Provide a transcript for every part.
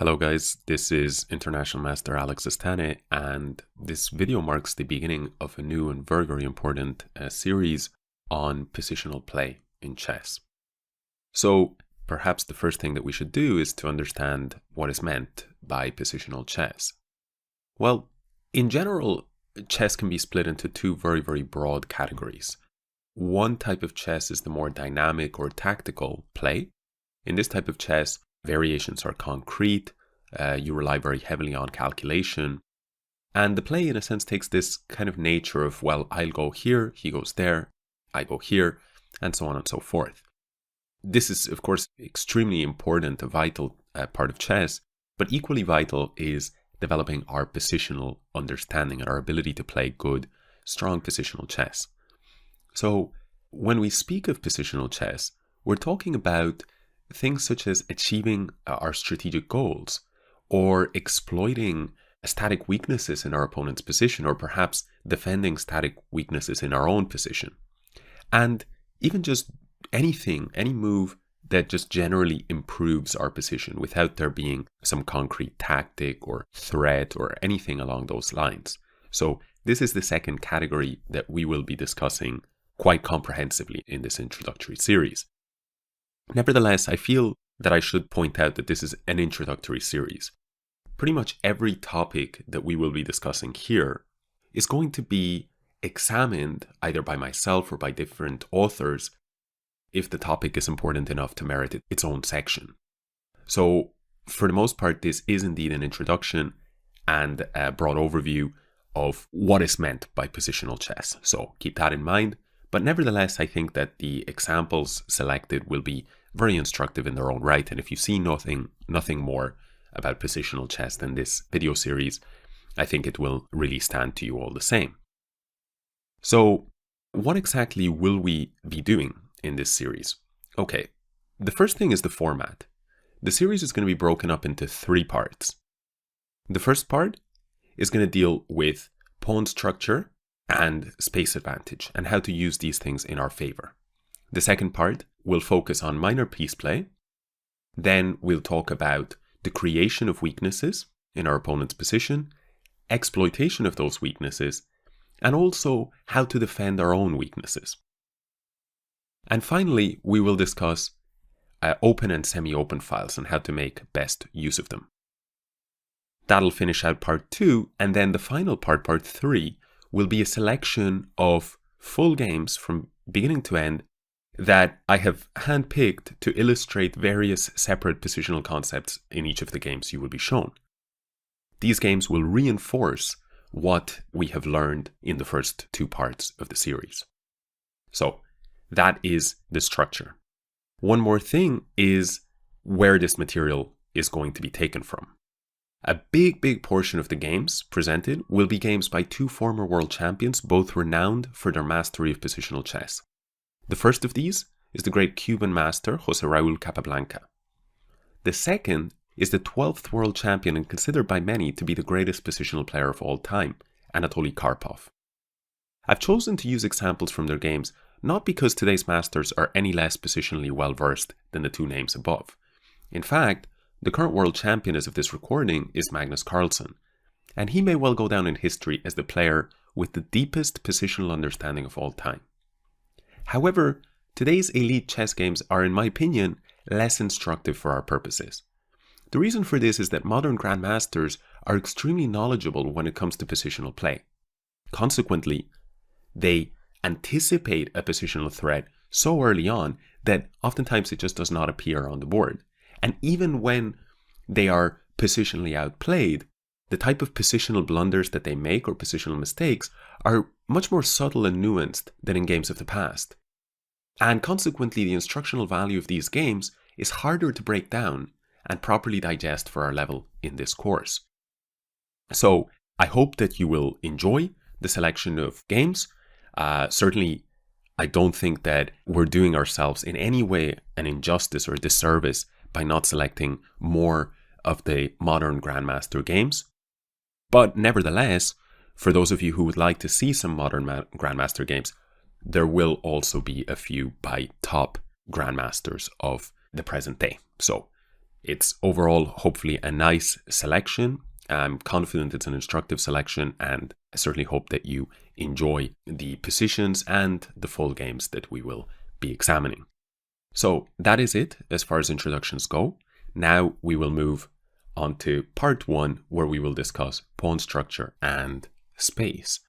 Hello guys, this is International Master Alex Astaneh, and this video marks the beginning of a new and very important series on positional play in chess. So perhaps the first thing that we should do is to understand what is meant by positional chess. Well, in general, chess can be split into two very broad categories. One type of chess is the more dynamic or tactical play. In this type of chess, variations are concrete, you rely very heavily on calculation, and the play in a sense takes this kind of nature of, well, I'll go here, he goes there, I go here, and so on and so forth. This is, of course, extremely important, a vital part of chess, but equally vital is developing our positional understanding and our ability to play good, strong positional chess. So when we speak of positional chess, we're talking about things such as achieving our strategic goals, or exploiting static weaknesses in our opponent's position, or perhaps defending static weaknesses in our own position. And even just anything, any move that just generally improves our position without there being some concrete tactic or threat or anything along those lines. So this is the second category that we will be discussing quite comprehensively in this introductory series. Nevertheless, I feel that I should point out that this is an introductory series. Pretty much every topic that we will be discussing here is going to be examined either by myself or by different authors if the topic is important enough to merit its own section. So for the most part, this is indeed an introduction and a broad overview of what is meant by positional chess. So keep that in mind. But nevertheless, I think that the examples selected will be very instructive in their own right. And if you see nothing more about positional chess than this video series, I think it will really stand to you all the same. So what exactly will we be doing in this series? Okay, the first thing is the format. The series is going to be broken up into 3 parts. The first part is going to deal with pawn structure and space advantage, and how to use these things in our favor. The second part will focus on minor piece play. Then we'll talk about the creation of weaknesses in our opponent's position, exploitation of those weaknesses, and also how to defend our own weaknesses. And finally, we will discuss open and semi-open files and how to make best use of them. That'll finish out part 2, and then the final part, part 3, will be a selection of full games from beginning to end that I have handpicked to illustrate various separate positional concepts in each of the games you will be shown. These games will reinforce what we have learned in the first 2 parts of the series. So that is the structure. One more thing is where this material is going to be taken from. A big portion of the games presented will be games by 2 former world champions, both renowned for their mastery of positional chess. The first of these is the great Cuban master, José Raúl Capablanca. The second is the 12th world champion and considered by many to be the greatest positional player of all time, Anatoly Karpov. I've chosen to use examples from their games not because today's masters are any less positionally well versed than the 2 names above. In fact, the current world champion as of this recording is Magnus Carlsen, and he may well go down in history as the player with the deepest positional understanding of all time. However, today's elite chess games are, in my opinion, less instructive for our purposes. The reason for this is that modern grandmasters are extremely knowledgeable when it comes to positional play. Consequently, they anticipate a positional threat so early on that oftentimes it just does not appear on the board. And even when they are positionally outplayed, the type of positional blunders that they make or positional mistakes are much more subtle and nuanced than in games of the past. And consequently, the instructional value of these games is harder to break down and properly digest for our level in this course. So I hope that you will enjoy the selection of games. Certainly, I don't think that we're doing ourselves in any way an injustice or disservice by not selecting more of the modern Grandmaster games. But nevertheless, for those of you who would like to see some modern Grandmaster games, there will also be a few by top Grandmasters of the present day. So It's overall, hopefully, a nice selection. I'm confident it's an instructive selection, and I certainly hope that you enjoy the positions and the full games that we will be examining. So that is it as far as introductions go. Now we will move on to part 1, where we will discuss pawn structure and space.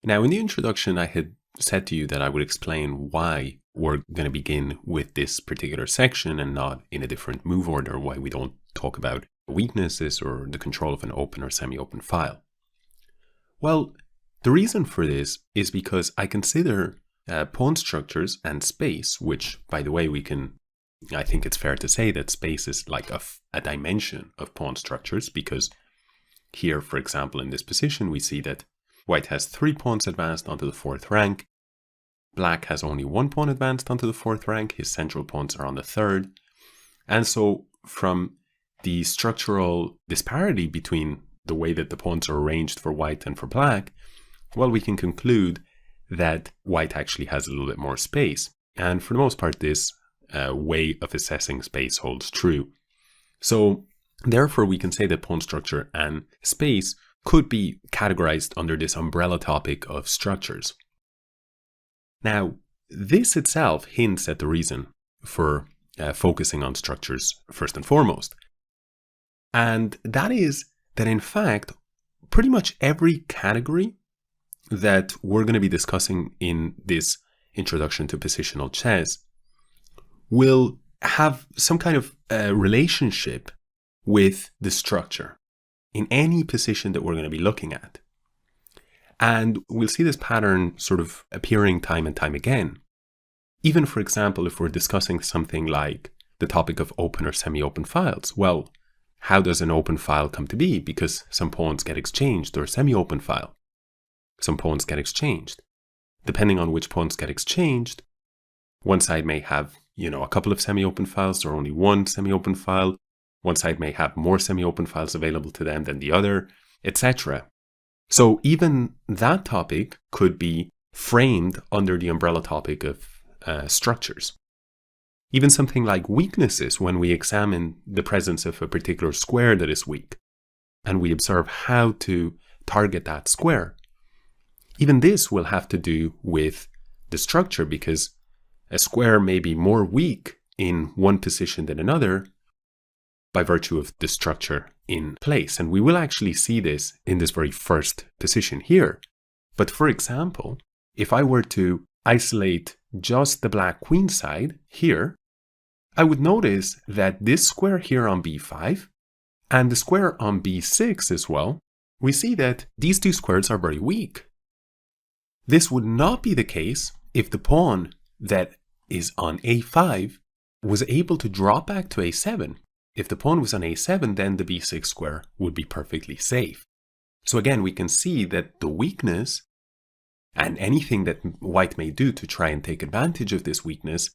Now, in the introduction, I had said to you that I would explain why we're going to begin with this particular section and not in a different move order, why we don't talk about weaknesses or the control of an open or semi-open file. Well, the reason for this is because I consider pawn structures and space, which, by the way, I think it's fair to say that space is like a dimension of pawn structures, because here, for example, in this position, we see that White has 3 pawns advanced onto the 4th rank. Black has only 1 pawn advanced onto the 4th rank. His central pawns are on the 3rd. And so from the structural disparity between the way that the pawns are arranged for White and for Black, well, we can conclude that White actually has a little bit more space. And for the most part, this way of assessing space holds true. So therefore, we can say that pawn structure and space could be categorized under this umbrella topic of structures. Now, this itself hints at the reason for focusing on structures first and foremost. And that is that, in fact, pretty much every category that we're going to be discussing in this introduction to positional chess will have some kind of relationship with the structure in any position that we're going to be looking at. And we'll see this pattern sort of appearing time and time again. Even, for example, if we're discussing something like the topic of open or semi-open files, well, how does an open file come to be? Because some pawns get exchanged, or a semi-open file. Some pawns get exchanged. Depending on which pawns get exchanged, one side may have, a couple of semi-open files or only one semi-open file. One side may have more semi-open files available to them than the other, etc. So even that topic could be framed under the umbrella topic of structures. Even something like weaknesses, when we examine the presence of a particular square that is weak, and we observe how to target that square. Even this will have to do with the structure, because a square may be more weak in one position than another by virtue of the structure in place. And we will actually see this in this very first position here. But for example, if I were to isolate just the black queen side here, I would notice that this square here on b5 and the square on b6 as well, we see that these two squares are very weak. This would not be the case if the pawn that is on a5 was able to drop back to a7. If the pawn was on a7, then the b6 square would be perfectly safe. So again, we can see that the weakness and anything that White may do to try and take advantage of this weakness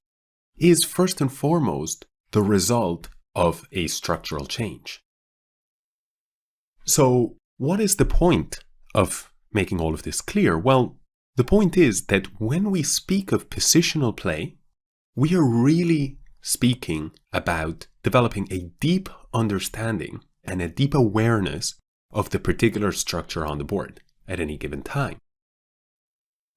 is first and foremost the result of a structural change. So what is the point of making all of this clear? Well, the point is that when we speak of positional play, we are really speaking about developing a deep understanding and a deep awareness of the particular structure on the board at any given time.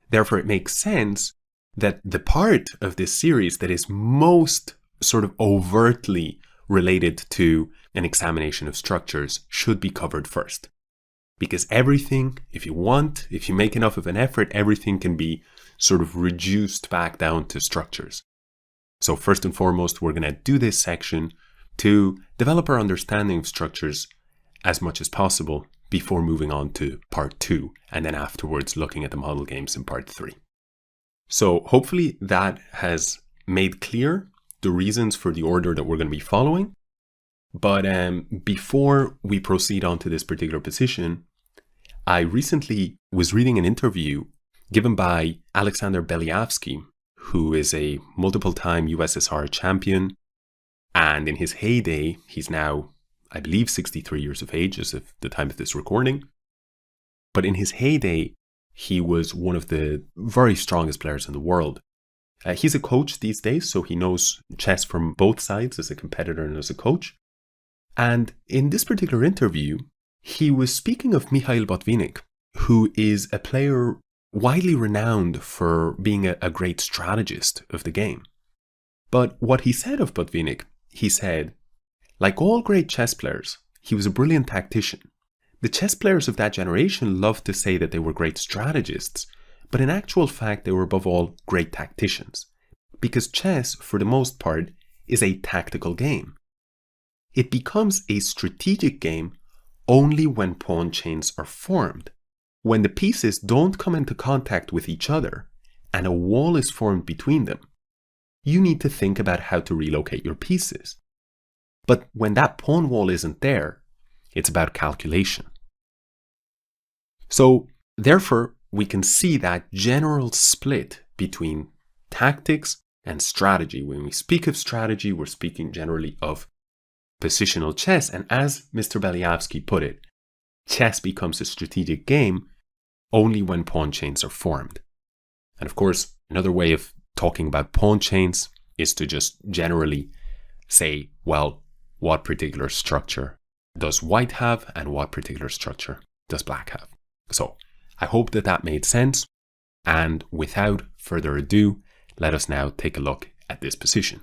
Therefore, it makes sense that the part of this series that is most sort of overtly related to an examination of structures should be covered first. Because everything, if you make enough of an effort, everything can be sort of reduced back down to structures. So first and foremost, we're going to do this section to develop our understanding of structures as much as possible before moving on to part 2, and then afterwards looking at the model games in part 3. So hopefully that has made clear the reasons for the order that we're going to be following. But before we proceed on to this particular position, I recently was reading an interview given by Alexander Belyavsky, who is a multiple-time USSR champion. And in his heyday, he's now, I believe, 63 years of age as of the time of this recording. But in his heyday, he was one of the very strongest players in the world. He's a coach these days, so he knows chess from both sides as a competitor and as a coach. And in this particular interview, he was speaking of Mikhail Botvinnik, who is a player widely renowned for being a great strategist of the game. But what he said of Botvinnik, he said, like all great chess players, he was a brilliant tactician. The chess players of that generation loved to say that they were great strategists, but in actual fact they were above all great tacticians. Because chess, for the most part, is a tactical game. It becomes a strategic game only when pawn chains are formed. When the pieces don't come into contact with each other and a wall is formed between them, you need to think about how to relocate your pieces. But when that pawn wall isn't there, it's about calculation. So, therefore, we can see that general split between tactics and strategy. When we speak of strategy, we're speaking generally of positional chess. And as Mr. Belyavsky put it, chess becomes a strategic game only when pawn chains are formed. And of course, another way of talking about pawn chains is to just generally say, well, what particular structure does white have and what particular structure does black have? So I hope that that made sense. And without further ado, let us now take a look at this position.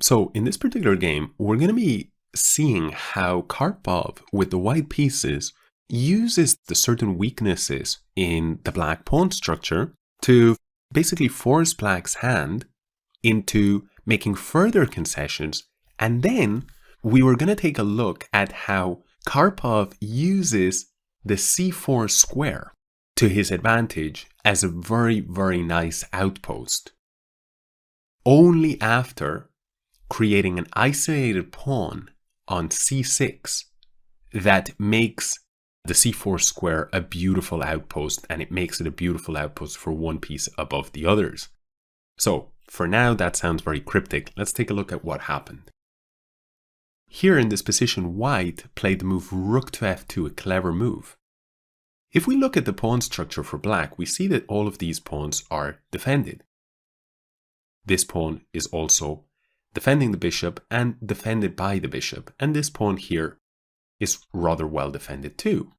So in this particular game, we're going to be seeing how Karpov, with the white pieces, uses the certain weaknesses in the black pawn structure to basically force black's hand into making further concessions. And then we were going to take a look at how Karpov uses the c4 square to his advantage as a very, very nice outpost. Only after creating an isolated pawn on c6 that makes the c4 square a beautiful outpost, and it makes it a beautiful outpost for one piece above the others. So for now, that sounds very cryptic. Let's take a look at what happened. Here in this position, white played the move rook to f2, a clever move. If we look at the pawn structure for black, we see that all of these pawns are defended. This pawn is also defending the bishop and defended by the bishop, and this pawn here is rather well defended too.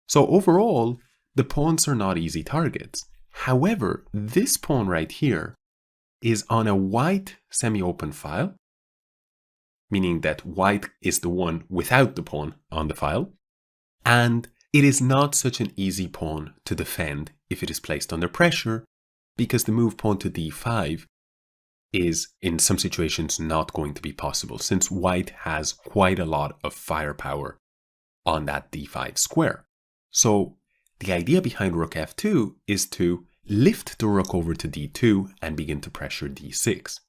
So overall, the pawns are not easy targets. However, this pawn right here is on a white semi-open file, meaning that white is the one without the pawn on the file, and it is not such an easy pawn to defend if it is placed under pressure, because the move pawn to d5 is in some situations not going to be possible, since white has quite a lot of firepower on that d5 square. So the idea behind rook f2 is to lift the rook over to d2 and begin to pressure d6.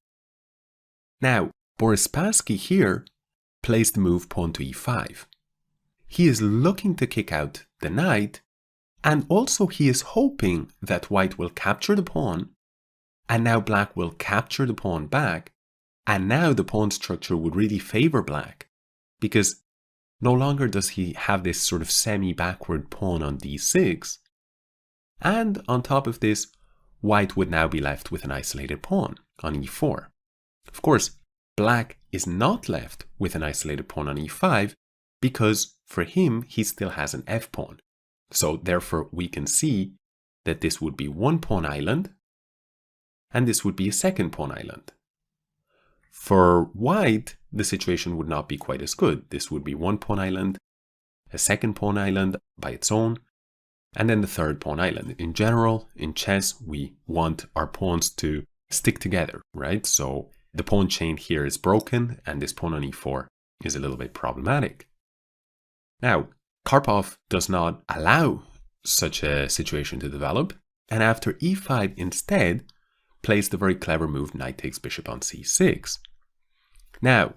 Now, Boris Spassky here plays the move pawn to e5. He is looking to kick out the knight, and also he is hoping that white will capture the pawn, and now black will capture the pawn back, and now the pawn structure would really favor black, because no longer does he have this sort of semi-backward pawn on d6, and on top of this, white would now be left with an isolated pawn on e4. Of course, black is not left with an isolated pawn on e5, because for him, he still has an f-pawn. So therefore, we can see that this would be one pawn island, and this would be a second pawn island. For white, the situation would not be quite as good. This would be one pawn island, a second pawn island by its own, and then the third pawn island. In general, in chess, we want our pawns to stick together, right? So the pawn chain here is broken, and this pawn on e4 is a little bit problematic. Now, Karpov does not allow such a situation to develop, and after e5 instead plays the very clever move knight takes bishop on c6. Now,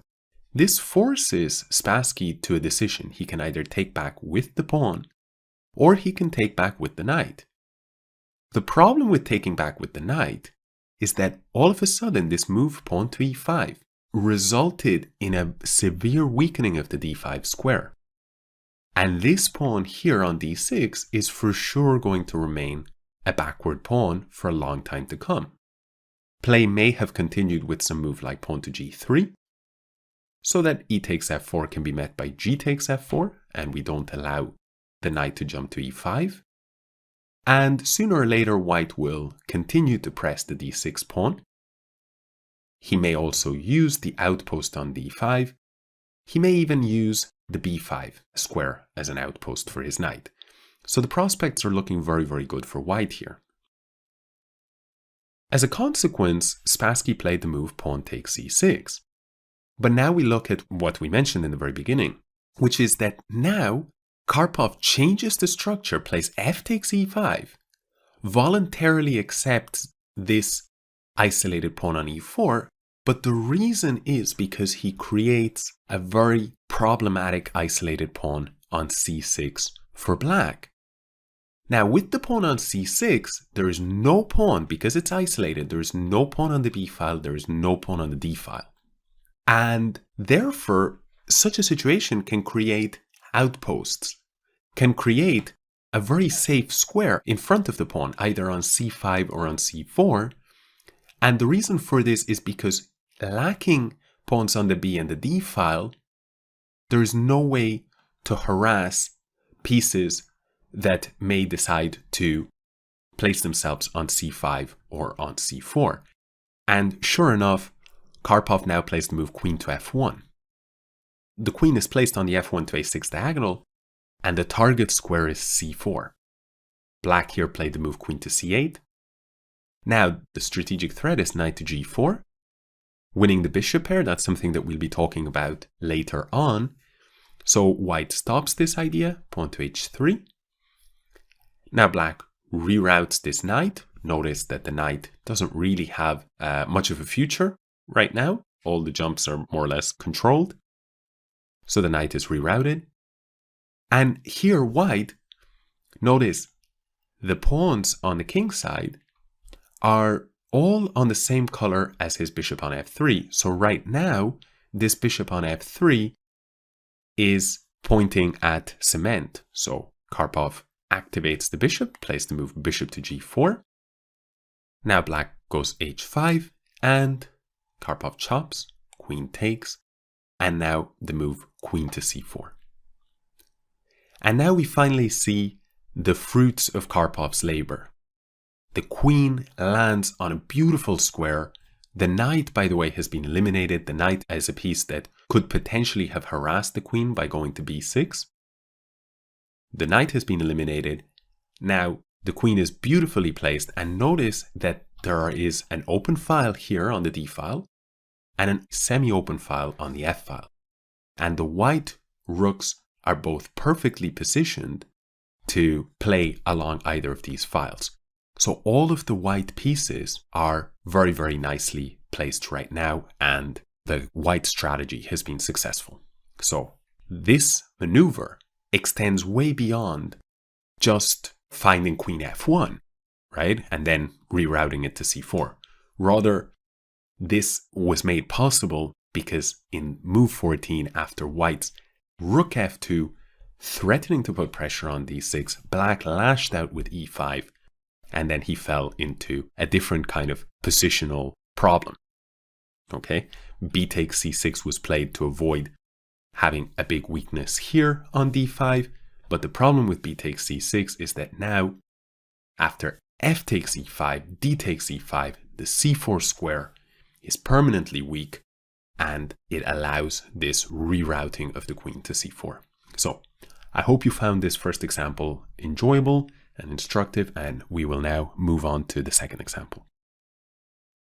this forces Spassky to a decision. He can either take back with the pawn, or he can take back with the knight. The problem with taking back with the knight is that all of a sudden this move pawn to e5 resulted in a severe weakening of the d5 square. And this pawn here on d6 is for sure going to remain a backward pawn for a long time to come. play may have continued with some move like pawn to g3, so that e takes f4 can be met by g takes f4, and we don't allow the knight to jump to e5. And sooner or later, white will continue to press the d6 pawn. He may also use the outpost on d5. He may even use the b5 square as an outpost for his knight. So the prospects are looking very, very good for white here. As a consequence, Spassky played the move pawn takes c6. But now we look at what we mentioned in the very beginning, which is that now Karpov changes the structure, plays f takes e5, voluntarily accepts this isolated pawn on e4, but the reason is because he creates a very problematic isolated pawn on c6 for black. Now with the pawn on c6, there is no pawn, because it's isolated, there is no pawn on the b file, there is no pawn on the d file. And therefore, such a situation can create outposts, can create a very safe square in front of the pawn, either on c5 or on c4. And the reason for this is because lacking pawns on the b and the d file, there is no way to harass pieces that may decide to place themselves on c5 or on c4. And sure enough, Karpov now plays the move queen to f1. The queen is placed on the f1 to a6 diagonal, and the target square is c4. Black here played the move queen to c8. Now the strategic threat is knight to g4. Winning the bishop pair, that's something that we'll be talking about later on. So white stops this idea, pawn to h3. Now black reroutes this knight. Notice that the knight doesn't really have much of a future right now. All the jumps are more or less controlled. So the knight is rerouted. And here white, notice the pawns on the king side are all on the same color as his bishop on f3. So right now, this bishop on f3 is pointing at cement. So Karpov activates the bishop, plays the move bishop to g4. Now black goes h5, and Karpov chops, queen takes, and now the move queen to c4. And now we finally see the fruits of Karpov's labor. The queen lands on a beautiful square. The knight, by the way, has been eliminated. The knight is a piece that could potentially have harassed the queen by going to b6. The knight has been eliminated. Now the queen is beautifully placed, and notice that there is an open file here on the d file and a semi-open file on the f file. And the white rooks are both perfectly positioned to play along either of these files. So all of the white pieces are very, very nicely placed right now, and the white strategy has been successful. So this maneuver extends way beyond just finding queen f1, right? And then rerouting it to c4. Rather, this was made possible because in move 14, after white's rook f2, threatening to put pressure on d6, black lashed out with e5, and then he fell into a different kind of positional problem. Okay, b takes c6 was played to avoid having a big weakness here on d5, but the problem with b takes c6 is that now, after f takes e5, d takes e5, the c4 square is permanently weak, and it allows this rerouting of the queen to c4. So I hope you found this first example enjoyable and instructive, and we will now move on to the second example.